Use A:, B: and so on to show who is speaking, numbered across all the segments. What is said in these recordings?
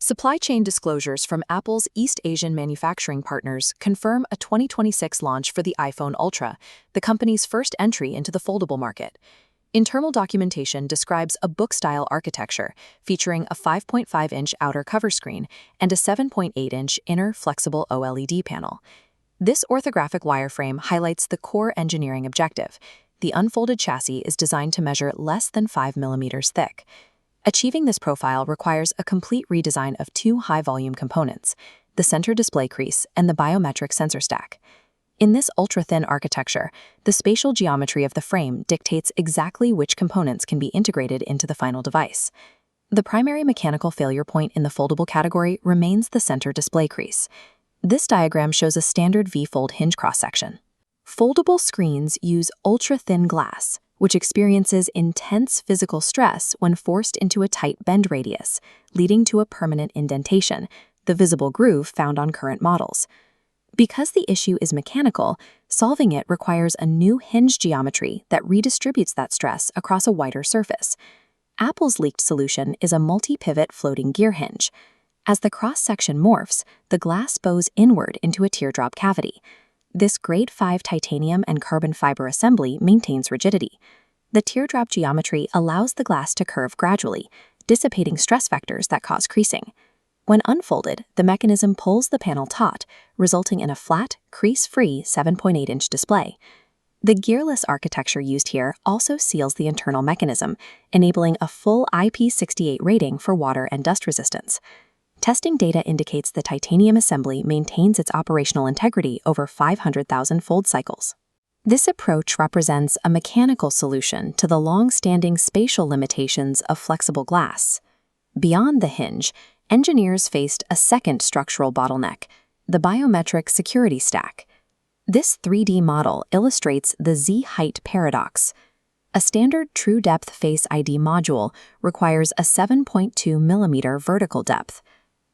A: Supply chain disclosures from Apple's East Asian manufacturing partners confirm a 2026 launch for the iPhone Ultra, the company's first entry into the foldable market. Internal documentation describes a book-style architecture featuring a 5.5-inch outer cover screen and a 7.8-inch inner flexible OLED panel. This orthographic wireframe highlights the core engineering objective. The unfolded chassis is designed to measure less than 5 millimeters thick. Achieving this profile requires a complete redesign of two high-volume components, the center display crease and the biometric sensor stack. In this ultra-thin architecture, the spatial geometry of the frame dictates exactly which components can be integrated into the final device. The primary mechanical failure point in the foldable category remains the center display crease. This diagram shows a standard V-fold hinge cross-section. Foldable screens use ultra-thin glass, which experiences intense physical stress when forced into a tight bend radius, leading to a permanent indentation, the visible groove found on current models. Because the issue is mechanical, solving it requires a new hinge geometry that redistributes that stress across a wider surface. Apple's leaked solution is a multi-pivot floating gear hinge. As the cross-section morphs, the glass bows inward into a teardrop cavity. This grade 5 titanium and carbon fiber assembly maintains rigidity. The teardrop geometry allows the glass to curve gradually, dissipating stress vectors that cause creasing. When unfolded, the mechanism pulls the panel taut, resulting in a flat, crease-free 7.8-inch display. The gearless architecture used here also seals the internal mechanism, enabling a full IP68 rating for water and dust resistance. Testing data indicates the titanium assembly maintains its operational integrity over 500,000 fold cycles. This approach represents a mechanical solution to the long-standing spatial limitations of flexible glass. Beyond the hinge, engineers faced a second structural bottleneck, the biometric security stack. This 3D model illustrates the Z-height paradox. A standard true-depth Face ID module requires a 7.2 millimeter vertical depth.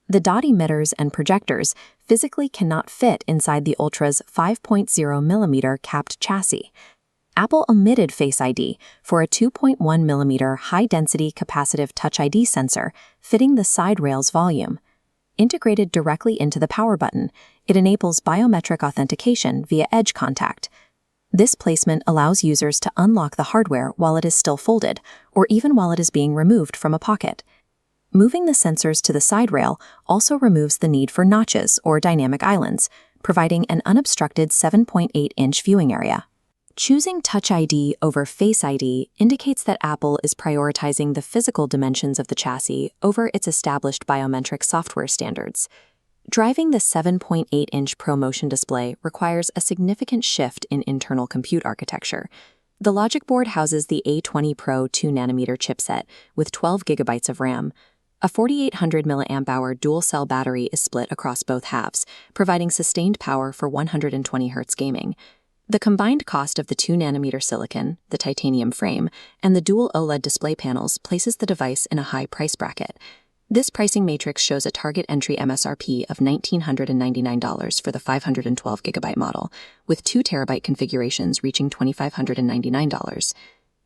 A: The dot emitters and projectors physically cannot fit inside the Ultra's 5.0 millimeter capped chassis. Apple omitted Face ID for a 2.1 millimeter high-density capacitive Touch ID sensor fitting the side rail's volume. Integrated directly into the power button, it enables biometric authentication via edge contact. This placement allows users to unlock the hardware while it is still folded, or even while it is being removed from a pocket. Moving the sensors to the side rail also removes the need for notches or dynamic islands, providing an unobstructed 7.8-inch viewing area. Choosing Touch ID over Face ID indicates that Apple is prioritizing the physical dimensions of the chassis over its established biometric software standards. Driving the 7.8-inch ProMotion display requires a significant shift in internal compute architecture. The logic board houses the A20 Pro 2nm chipset with 12 GB of RAM. A 4800 mAh dual-cell battery is split across both halves, providing sustained power for 120 Hz gaming. The combined cost of the 2nm silicon, the titanium frame, and the dual OLED display panels places the device in a high price bracket. This pricing matrix shows a target entry MSRP of $1,999 for the 512 GB model, with 2 TB configurations reaching $2,599.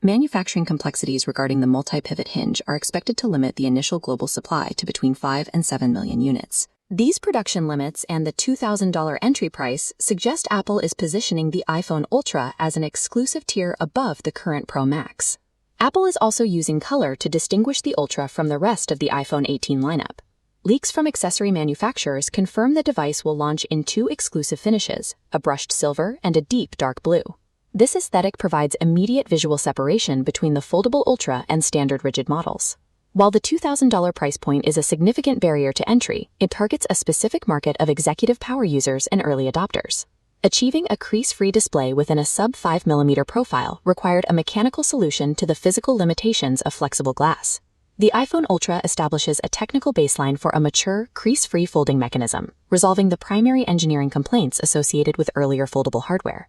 A: Manufacturing complexities regarding the multi-pivot hinge are expected to limit the initial global supply to between 5 and 7 million units. These production limits and the $2,000 entry price suggest Apple is positioning the iPhone Ultra as an exclusive tier above the current Pro Max. Apple is also using color to distinguish the Ultra from the rest of the iPhone 18 lineup. Leaks from accessory manufacturers confirm the device will launch in 2 exclusive finishes, a brushed silver and a deep dark blue. This aesthetic provides immediate visual separation between the foldable Ultra and standard rigid models. While the $2,000 price point is a significant barrier to entry, it targets a specific market of executive power users and early adopters. Achieving a crease-free display within a sub-5 mm profile required a mechanical solution to the physical limitations of flexible glass. The iPhone Ultra establishes a technical baseline for a mature, crease-free folding mechanism, resolving the primary engineering complaints associated with earlier foldable hardware.